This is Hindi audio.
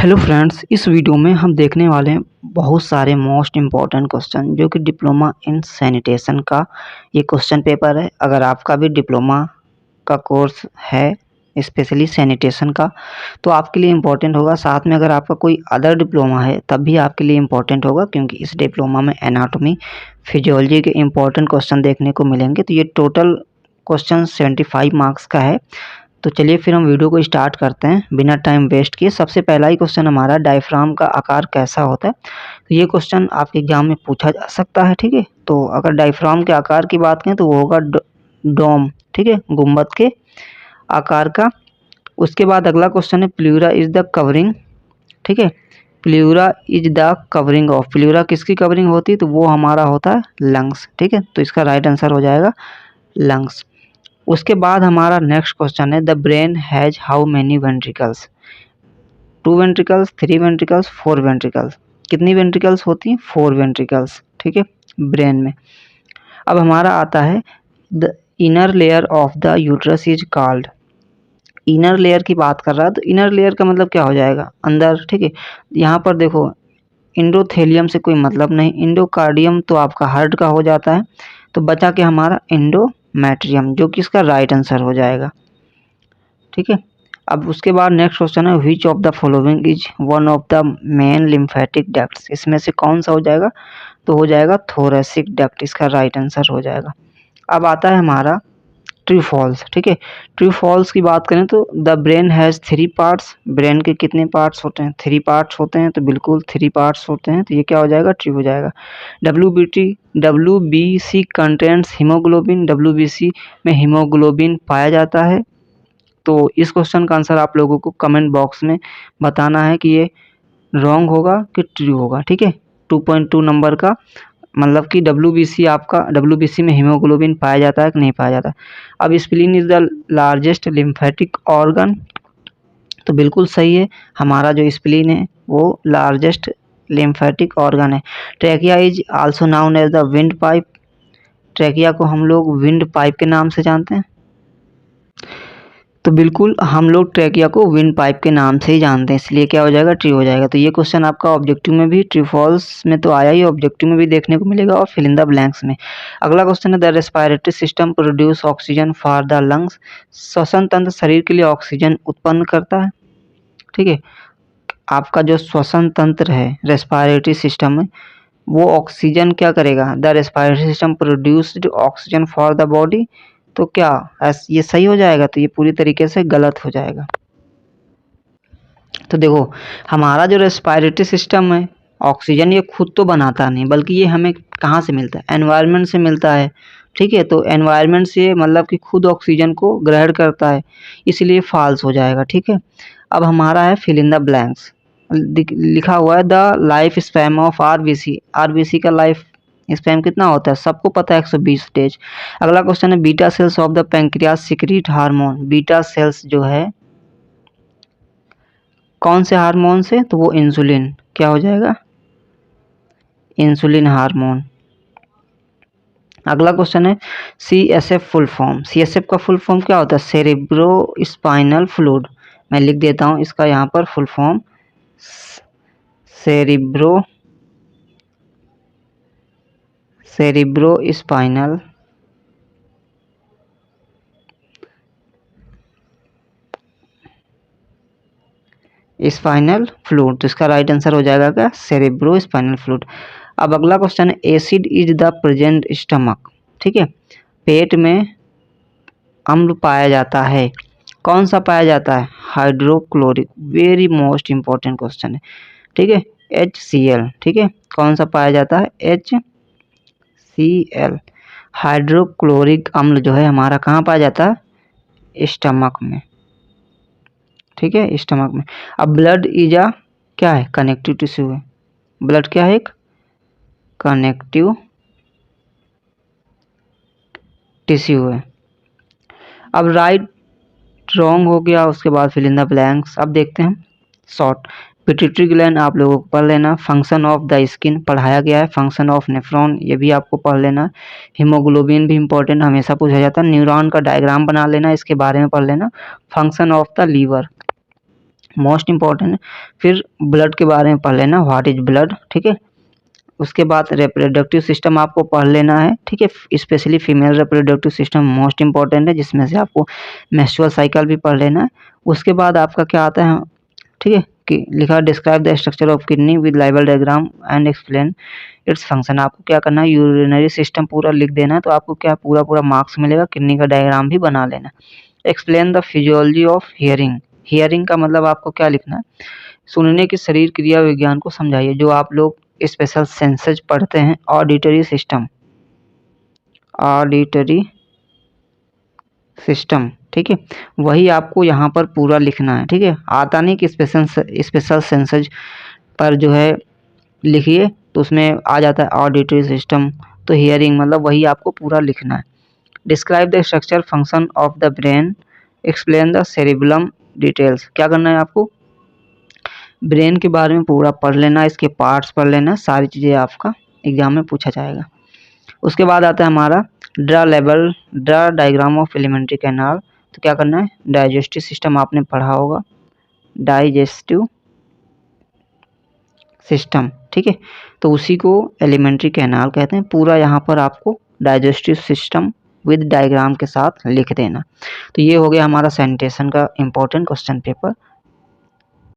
हेलो फ्रेंड्स, इस वीडियो में हम देखने वाले हैं बहुत सारे मोस्ट इम्पॉर्टेंट क्वेश्चन जो कि डिप्लोमा इन सैनिटेशन का ये क्वेश्चन पेपर है। अगर आपका भी डिप्लोमा का कोर्स है स्पेशली सैनिटेशन का तो आपके लिए इम्पोर्टेंट होगा। साथ में अगर आपका कोई अदर डिप्लोमा है तब भी आपके लिए इम्पोर्टेंट होगा, क्योंकि इस डिप्लोमा में एनाटॉमी फिजियोलॉजी के इम्पोर्टेंट क्वेश्चन देखने को मिलेंगे। तो ये टोटल क्वेश्चन 75 मार्क्स का है। तो चलिए फिर हम वीडियो को स्टार्ट करते हैं बिना टाइम वेस्ट किए। सबसे पहला ही क्वेश्चन हमारा, डायफ्राम का आकार कैसा होता है। तो ये क्वेश्चन आपके एग्जाम में पूछा जा सकता है, ठीक है। तो अगर डायफ्राम के आकार की बात करें तो वो होगा डोम, ठीक है, गुम्बद के आकार का। उसके बाद अगला क्वेश्चन है, प्लूरा इज द कवरिंग, ठीक है। Pleura is the covering of, pleura किसकी कवरिंग होती है, तो वो हमारा होता है लंग्स, ठीक है। तो इसका राइट आंसर हो जाएगा लंग्स। उसके बाद हमारा नेक्स्ट क्वेश्चन है, the brain has how many ventricles. 2 ventricles, 3 ventricles, 4 ventricles. कितनी वेंट्रिकल्स होती हैं? 4 वेंट्रिकल्स, ठीक है, ब्रेन में। अब हमारा आता है, the inner layer of the uterus is called. Inner layer की बात कर रहा है तो इनर लेयर का मतलब क्या हो जाएगा? अंदर, ठीक है। यहाँ पर देखो, इंडोथेलियम से कोई मतलब नहीं, इंडोकार्डियम तो आपका हार्ट का हो जाता है, तो बचा के हमारा इंडोमेट्रियम, जो कि इसका राइट आंसर हो जाएगा, ठीक है। अब उसके बाद नेक्स्ट क्वेश्चन है, which of the following is one of the main lymphatic ducts. इसमें से कौन सा हो जाएगा? तो हो जाएगा थोरेसिक डक्ट, इसका राइट आंसर हो जाएगा। अब आता है हमारा ट्रू फॉल्स, ठीक है। ट्रू फॉल्स की बात करें तो, the brain has 3 parts. Brain के कितने पार्ट्स होते हैं? 3 पार्ट्स होते हैं, तो बिल्कुल 3 पार्ट्स होते हैं, तो ये क्या हो जाएगा? ट्रू हो जाएगा। W B C contents haemoglobin, W में हीमोग्लोबिन पाया जाता है। तो इस क्वेश्चन का आंसर आप लोगों को कमेंट बॉक्स में बताना है कि ये रॉन्ग होगा कि ट्रू होगा, ठीक है। 2.2 नंबर का मतलब कि डब्ल्यूबीसी में हीमोग्लोबिन पाया जाता है कि नहीं पाया जाता। अब spleen is the largest lymphatic organ, तो बिल्कुल सही है, हमारा जो स्प्लीन है वो लार्जेस्ट लिम्फेटिक ऑर्गन है। Trachea is also known as the windpipe. Trachea को हम लोग विंड पाइप के नाम से जानते हैं, तो बिल्कुल हम लोग ट्रैकिया को विंड पाइप के नाम से ही जानते हैं, इसलिए क्या हो जाएगा? ट्रू हो जाएगा। तो ये क्वेश्चन आपका ऑब्जेक्टिव में भी, ट्रू फॉल्स में तो आया ही, ऑब्जेक्टिव में भी देखने को मिलेगा और फिल इन द ब्लैंक्स में। अगला क्वेश्चन है, the respiratory system produce oxygen for the lungs. श्वसन तंत्र शरीर के लिए ऑक्सीजन उत्पन्न करता है, ठीक है। आपका जो श्वसन तंत्र है रेस्पिरेटरी सिस्टम में, वो ऑक्सीजन क्या करेगा? The respiratory system produced oxygen for the body. तो क्या ये सही हो जाएगा? तो ये पूरी तरीके से गलत हो जाएगा। तो देखो, हमारा जो रेस्पिरेटरी सिस्टम है, ऑक्सीजन ये खुद तो बनाता नहीं, बल्कि ये हमें कहाँ से मिलता है? एनवायरनमेंट से मिलता है, ठीक है। तो एनवायरनमेंट से मतलब कि खुद ऑक्सीजन को ग्रहण करता है, इसलिए फॉल्स हो जाएगा, ठीक है। अब हमारा है फिल इन द ब्लैंक्स। लिखा हुआ है, the life span of RBC. RBC का लाइफ स्पैम कितना होता है? सबको पता है, 120 डेज। अगला क्वेश्चन है, beta cells of the pancreas secrete hormone. Beta cells जो है कौन से हार्मोन से? तो वो इंसुलिन, क्या हो जाएगा? Insulin hormone. अगला क्वेश्चन है, सीएसएफ फुल फॉर्म। सीएसएफ का फुल फॉर्म क्या होता है? Cerebro spinal fluid. मैं लिख देता हूँ इसका यहाँ पर full form, cerebro spinal spinal fluid. तो इसका राइट आंसर हो जाएगा क्या? Cerebro spinal fluid. अब अगला क्वेश्चन है, acid is the present stomach, ठीक है। पेट में अम्ल पाया जाता है, कौन सा पाया जाता है? Hydrochloric. Very most important question है, ठीक है। HCl, ठीक है, कौन सा पाया जाता है? HCl। हाइड्रोक्लोरिक अम्ल जो है हमारा कहाँ पाया जाता है? स्टमक में, ठीक है, स्टमक में। अब ब्लड इज अ क्या है? कनेक्टिव टिश्यू है। ब्लड क्या है? एक कनेक्टिव टिश्यू है। अब राइट रॉन्ग हो गया, उसके बाद फिल इन द ब्लैंक्स। अब देखते हैं शॉर्ट। पिट्यूटरी ग्लैंड आप लोगों को पढ़ लेना। फंक्शन ऑफ द स्किन पढ़ाया गया है। फंक्शन ऑफ नेफ्रॉन ये भी आपको पढ़ लेना। हीमोग्लोबिन भी इंपॉर्टेंट, हमेशा पूछा जाता है। न्यूरॉन का डायग्राम बना लेना, इसके बारे में पढ़ लेना। Function of the liver, most important. फिर ब्लड के बारे में पढ़ लेना, व्हाट इज ब्लड, ठीक है। उसके बाद रिप्रोडक्टिव सिस्टम आपको पढ़ लेना है, ठीक है। Specially female reproductive system most important है, जिसमें से आपको मेंस्ट्रुअल साइकिल भी पढ़ लेना है। उसके बाद आपका क्या आता है, ठीक है, कि लिखा describe the structure of kidney with लाइवल diagram and explain its function. आपको क्या करना है, यूरिनरी सिस्टम पूरा लिख देना है, तो आपको क्या पूरा पूरा मार्क्स मिलेगा। किडनी का डायग्राम भी बना लेना। Explain the physiology of hearing. Hearing का मतलब आपको क्या लिखना है, सुनने के शरीर क्रिया विज्ञान को समझाइए। जो आप लोग स्पेशल सेंसेज पढ़ते हैं, ऑडिटरी सिस्टम, ऑडिटरी सिस्टम, ठीक है, वही आपको यहाँ पर पूरा लिखना है, ठीक है। आता नहीं कि स्पेशल सेंसेज पर जो है लिखिए तो उसमें आ जाता है ऑडिटरी सिस्टम, तो हियरिंग मतलब वही आपको पूरा लिखना है। Describe the structure function of the brain, explain the cerebellum details. क्या करना है आपको, ब्रेन के बारे में पूरा पढ़ लेना, इसके पार्ट्स पढ़ लेना, सारी चीज़ें आपका एग्जाम में पूछा जाएगा। उसके बाद आता है हमारा draw diagram of alimentary canal. तो क्या करना है, डाइजेस्टिव सिस्टम आपने पढ़ा होगा, डाइजेस्टिव सिस्टम, ठीक है, तो उसी को एलिमेंट्री कैनाल कहते हैं। पूरा यहाँ पर आपको डाइजेस्टिव सिस्टम विद डायग्राम के साथ लिख देना। तो ये हो गया हमारा सैनिटेशन का इम्पोर्टेंट क्वेश्चन पेपर।